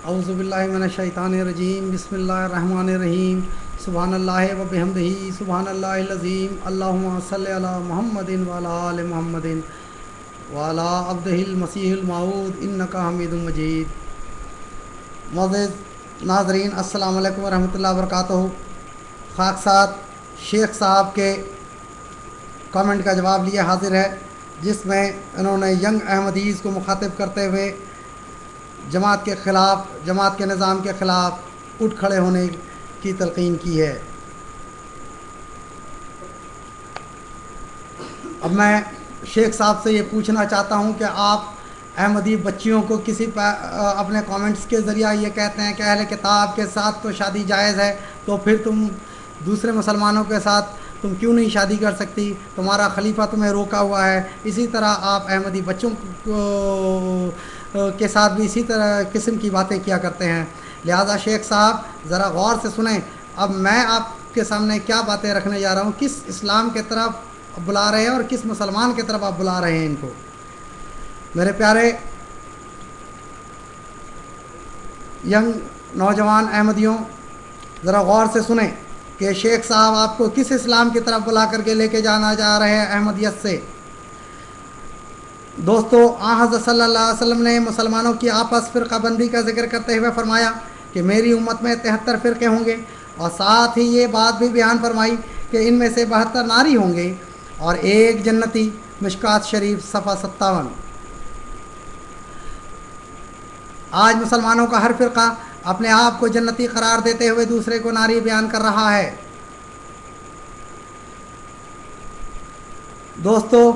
اعوذ باللہ من الشیطان الرجیم بسم اللہ الرحمن الرحیم سبحان اللہ و بحمدہ سبحان اللہ العظیم اللہم صلی علی محمد وعلی آل محمد وعلی عبدہ المسیح الموعود انکا حمید مجید۔ معزز ناظرین، السلام علیکم ورحمۃ اللہ وبرکاتہ۔ خاک ساتھ شیخ صاحب کے کامنٹ کا جواب لیے حاضر ہے، جس میں انہوں نے ینگ احمدیز کو مخاطب کرتے ہوئے جماعت کے خلاف، جماعت کے نظام کے خلاف اٹھ کھڑے ہونے کی تلقین کی ہے۔ اب میں شیخ صاحب سے یہ پوچھنا چاہتا ہوں کہ آپ احمدی بچیوں کو اپنے کامنٹس کے ذریعہ یہ کہتے ہیں کہ اہل کتاب کے ساتھ تو شادی جائز ہے، تو پھر تم دوسرے مسلمانوں کے ساتھ تم کیوں نہیں شادی کر سکتی؟ تمہارا خلیفہ تمہیں روکا ہوا ہے۔ اسی طرح آپ احمدی بچوں کے ساتھ بھی اسی طرح قسم کی باتیں کیا کرتے ہیں۔ لہذا شیخ صاحب ذرا غور سے سنیں، اب میں آپ کے سامنے کیا باتیں رکھنے جا رہا ہوں، کس اسلام کے طرف بلا رہے ہیں اور کس مسلمان کی طرف آپ بلا رہے ہیں ان کو۔ میرے پیارے ینگ نوجوان احمدیوں، ذرا غور سے سنیں کہ شیخ صاحب آپ کو کس اسلام کی طرف بلا کر کے لے کے جانا جا رہے ہیں احمدیت سے۔ دوستو، حضرت صلی اللہ علیہ وسلم نے مسلمانوں کی آپس فرقہ بندی کا ذکر کرتے ہوئے فرمایا کہ میری امت میں 73 فرقے ہوں گے، اور ساتھ ہی یہ بات بھی بیان فرمائی کہ ان میں سے 72 ناری ہوں گے اور ایک جنتی۔ مشکات شریف صفحہ 57۔ آج مسلمانوں کا ہر فرقہ اپنے آپ کو جنتی قرار دیتے ہوئے دوسرے کو ناری بیان کر رہا ہے۔ دوستو،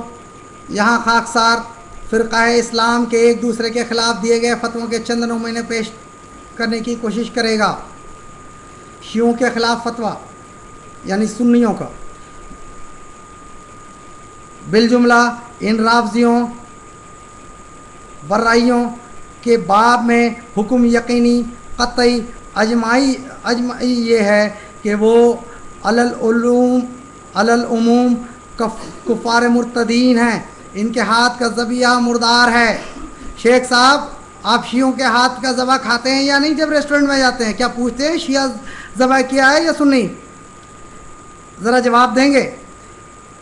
یہاں خاکسار فرقہ اسلام کے ایک دوسرے کے خلاف دیے گئے فتووں کے چند نمونے پیش کرنے کی کوشش کرے گا۔ شیعوں کے خلاف فتویٰ یعنی سنیوں کا، بالجملہ ان رافضیوں برائیوں کے باب میں حکم یقینی قطعی اجماعی یہ ہے کہ وہ العموم کفار مرتدین ہیں، ان کے ہاتھ کا ذبیحہ مردار ہے۔ شیخ صاحب، آپ شیعوں کے ہاتھ کا ذبح کھاتے ہیں یا نہیں؟ جب ریسٹورنٹ میں جاتے ہیں کیا پوچھتے ہیں شیعہ ذبح کیا ہے یا سنی؟ ذرا جواب دیں گے۔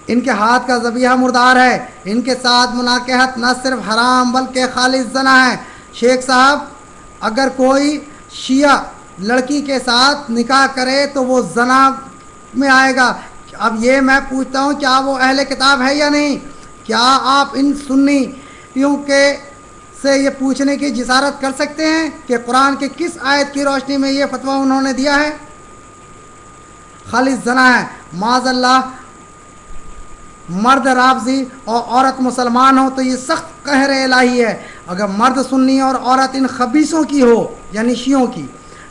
ان کے ہاتھ کا ذبیحہ مردار ہے، ان کے ساتھ مناکحت نہ صرف حرام بلکہ خالص زنا ہے۔ شیخ صاحب، اگر کوئی شیعہ لڑکی کے ساتھ نکاح کرے تو وہ زنا میں آئے گا۔ اب یہ میں پوچھتا ہوں، کیا وہ اہل کتاب ہے یا نہیں؟ کیا آپ ان سنیوں سے یہ پوچھنے کی جسارت کر سکتے ہیں کہ قرآن کے کس آیت کی روشنی میں یہ فتویٰ انہوں نے دیا ہے؟ خالص زنا ہے، معاذ اللہ۔ مرد رافضی اور عورت مسلمان ہو تو یہ سخت قہر الہی ہے۔ اگر مرد سنی اور عورت ان خبیثوں کی ہو یعنی شیعوں کی،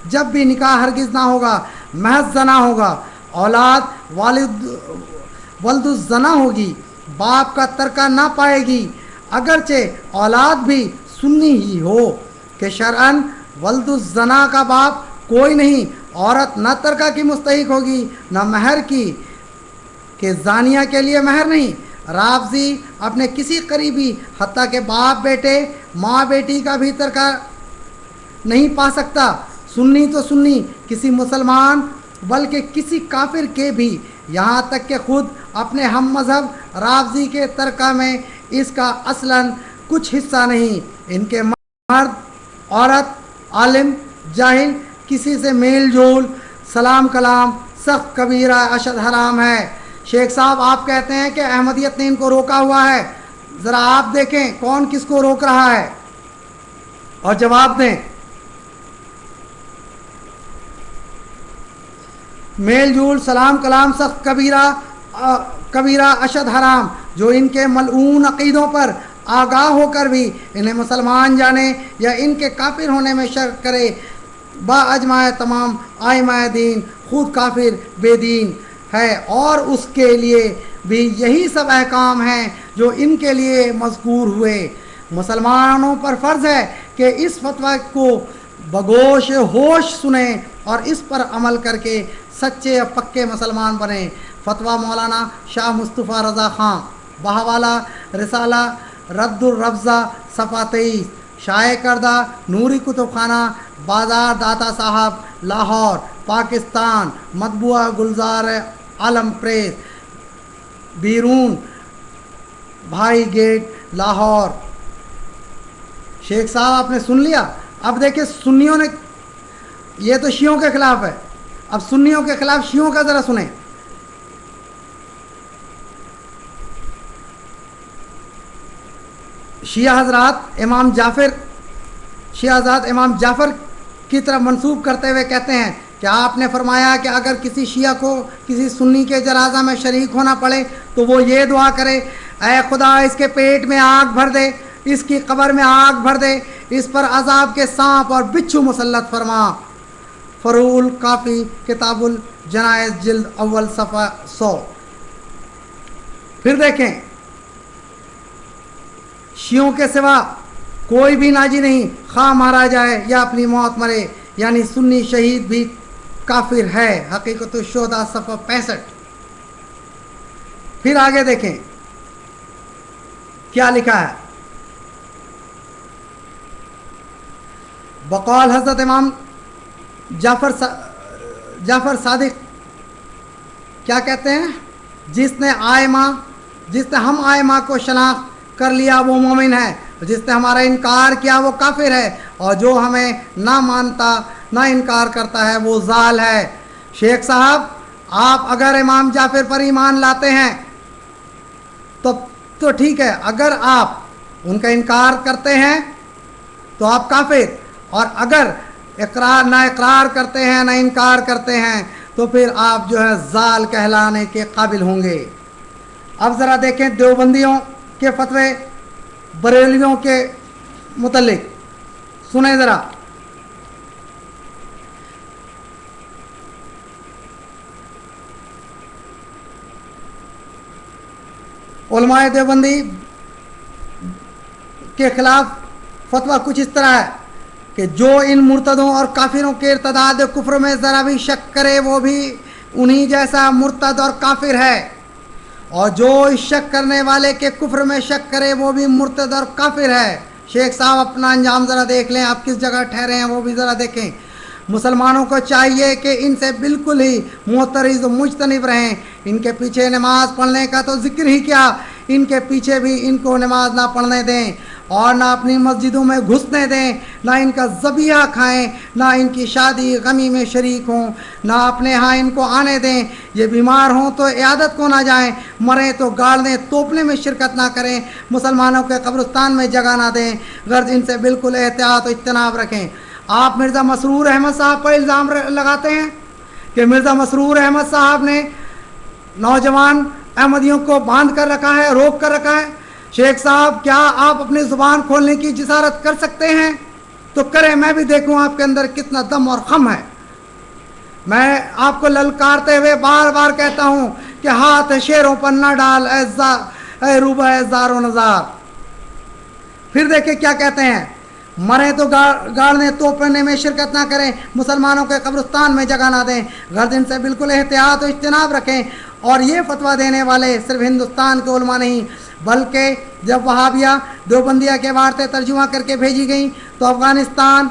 جب بھی نکاح ہرگز نہ ہوگا، محض زنا ہوگا۔ اولاد ولد الزنا ہوگی، باپ کا ترکہ نہ پائے گی، اگرچہ اولاد بھی سنی ہی ہو کہ شرعاً ولد الزنا کا باپ کوئی نہیں۔ عورت نہ ترکہ کی مستحق ہوگی نہ مہر کی، کہ زانیہ کے لیے مہر نہیں۔ رافضی اپنے کسی قریبی حتیٰ کہ باپ بیٹے ماں بیٹی کا بھی ترکہ نہیں پا سکتا۔ سنی تو سنی، کسی مسلمان بلکہ کسی کافر کے بھی، یہاں تک کہ خود اپنے ہم مذہب رافضی کے ترکہ میں اس کا اصلاً کچھ حصہ نہیں۔ ان کے مرد عورت عالم جاہل کسی سے میل جول سلام کلام سخت کبیرہ اشد حرام ہے۔ شیخ صاحب، آپ کہتے ہیں کہ احمدیت نے ان کو روکا ہوا ہے، ذرا آپ دیکھیں کون کس کو روک رہا ہے اور جواب دیں۔ میل جول سلام کلام سخت کبیرہ اشد حرام، جو ان کے ملعون عقیدوں پر آگاہ ہو کر بھی انہیں مسلمان جانے یا ان کے کافر ہونے میں شک کرے، با اجماع تمام آئمہ دین خود کافر بے دین ہے، اور اس کے لیے بھی یہی سب احکام ہیں جو ان کے لیے مذکور ہوئے۔ مسلمانوں پر فرض ہے کہ اس فتویٰ کو بگوش ہوش سنیں اور اس پر عمل کر کے سچے اور پکے مسلمان بنیں۔ فتویٰ مولانا شاہ مصطفیٰ رضا خان، بہوالا رسالہ رد الرفضہ صفحہ 23۔ شائع کردہ نوری کتب خانہ، بازار داتا صاحب، لاہور پاکستان، مطبوعہ گلزار عالم پریس، بیرون بھائی گیٹ لاہور۔ شیخ صاحب آپ نے سن لیا۔ اب دیکھیں سنیوں نے، یہ تو شیعوں کے خلاف ہے، اب سنیوں کے خلاف شیعوں کا ذرا سنیں۔ شیعہ حضرات امام جعفر کی طرف منسوب کرتے ہوئے کہتے ہیں کہ آپ نے فرمایا کہ اگر کسی شیعہ کو کسی سنی کے جنازہ میں شریک ہونا پڑے تو وہ یہ دعا کرے، اے خدا اس کے پیٹ میں آگ بھر دے، اس کی قبر میں آگ بھر دے، اس پر عذاب کے سانپ اور بچھو مسلط فرما۔ فروع الکافی کتاب الجنائز جلد اول صفحہ 100۔ پھر دیکھیں شیعوں کے سوا کوئی بھی ناجی نہیں، خواہ مارا جائے یا اپنی موت مرے، یعنی سنی شہید بھی کافر ہے۔ حقیقت الشہداء صفحہ 65۔ پھر آگے دیکھیں کیا لکھا ہے۔ بقول حضرت امام جعفر صادق کیا کہتے ہیں، جس نے ہم آئمہ کو شناخت کر لیا وہ مومن ہے، جس نے ہمارا انکار کیا وہ کافر ہے، اور جو ہمیں نہ مانتا نہ انکار کرتا ہے وہ ضال ہے۔ شیخ صاحب آپ اگر امام جعفر پر ایمان لاتے ہیں تو ٹھیک ہے، اگر آپ ان کا انکار کرتے ہیں تو آپ کافر، اور اگر نہ اقرار کرتے ہیں نہ انکار کرتے ہیں تو پھر آپ جو ہے ضال کہلانے کے قابل ہوں گے۔ اب ذرا دیکھیں دیوبندیوں کے فتوے بریلویوں کے متعلق سنیں ذرا۔ علماء دیوبندی کے خلاف فتویٰ کچھ اس طرح ہے کہ جو ان مرتدوں اور کافروں کے ارتداد کفر میں ذرا بھی شک کرے وہ بھی انہی جیسا مرتد اور کافر ہے، اور جو اس شک کرنے والے کے کفر میں شک کرے وہ بھی مرتد اور کافر ہے۔ شیخ صاحب اپنا انجام ذرا دیکھ لیں، آپ کس جگہ ٹھہرے ہیں وہ بھی ذرا دیکھیں۔ مسلمانوں کو چاہیے کہ ان سے بالکل ہی معترض و مجتنب رہیں۔ ان کے پیچھے نماز پڑھنے کا تو ذکر ہی کیا، ان کے پیچھے بھی ان کو نماز نہ پڑھنے دیں، اور نہ اپنی مسجدوں میں گھسنے دیں، نہ ان کا ذبیحہ کھائیں، نہ ان کی شادی غمی میں شریک ہوں، نہ اپنے ہاں ان کو آنے دیں۔ یہ بیمار ہوں تو عیادت کو نہ جائیں، مریں تو گاڑنے توپنے میں شرکت نہ کریں، مسلمانوں کے قبرستان میں جگہ نہ دیں، غرض ان سے بالکل احتیاط و اجتناب رکھیں۔ آپ مرزا مسرور احمد صاحب پر الزام لگاتے ہیں کہ مرزا مسرور احمد صاحب نے نوجوان احمدیوں کو باندھ کر رکھا ہے، روک کر رکھا ہے۔ شیخ صاحب کیا آپ اپنی زبان کھولنے کی جسارت کر سکتے ہیں؟ تو کریں، میں بھی دیکھوں آپ کے اندر کتنا دم اور خم ہے۔ میں آپ کو للکارتے ہوئے بار بار کہتا ہوں کہ ہاتھ شیروں پر نہ ڈال اے روبہ زار و نزار۔ پھر دیکھیں کیا کہتے ہیں، مریں تو گاڑنے توپنے میں شرکت نہ کریں، مسلمانوں کے قبرستان میں جگہ نہ دیں، غرض ان سے بالکل احتیاط و اجتناب رکھیں۔ اور یہ فتویٰ دینے والے صرف ہندوستان کے علماء نہیں، بلکہ جب وہابیہ دیوبندیہ کے عبارتیں ترجمہ کر کے بھیجی گئیں تو افغانستان،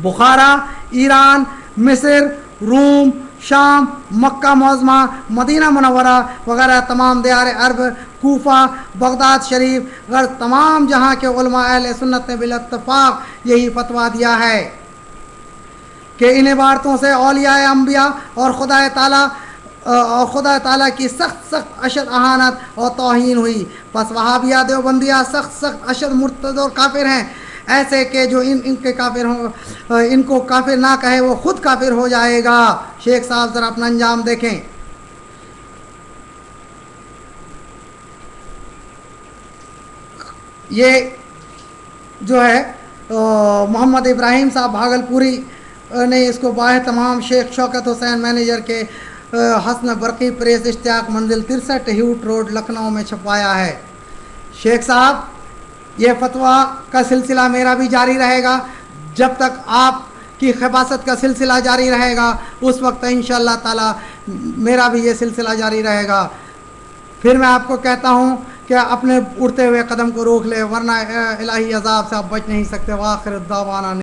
بخارا، ایران، مصر، روم، شام، مکہ معظمہ، مدینہ منورہ وغیرہ تمام دیار عرب، کوفہ، بغداد شریف، غرض تمام جہاں کے علماء اہل سنت نے بالاتفاق یہی فتویٰ دیا ہے کہ ان عبارتوں سے اولیاء انبیاء اور خدا تعالیٰ کی سخت اشد اہانت اور توہین ہوئی۔ پس وہابیہ دیوبندیہ سخت اشد مرتد اور کافر ہیں، ایسے کہ جو ان کے کافر ہوں، ان کو کافر نہ کہے وہ خود کافر ہو جائے گا۔ شیخ صاحب ذرا اپنا انجام دیکھیں۔ یہ جو ہے محمد ابراہیم صاحب بھاگلپوری نے اس کو باہ تمام شیخ شوکت حسین مینیجر کے حسن برقی پریس اشتیاق منزل 63 ہیوٹ روڈ لکھنؤ میں چھپوایا ہے۔ شیخ صاحب یہ فتویٰ کا سلسلہ میرا بھی جاری رہے گا، جب تک آپ کی خباثت کا سلسلہ جاری رہے گا اس وقت انشاءاللہ تعالی میرا بھی یہ سلسلہ جاری رہے گا۔ پھر میں آپ کو کہتا ہوں کہ اپنے اڑتے ہوئے قدم کو روک لے، ورنہ الہی عذاب سے آپ بچ نہیں سکتے. وآخر الدعوانا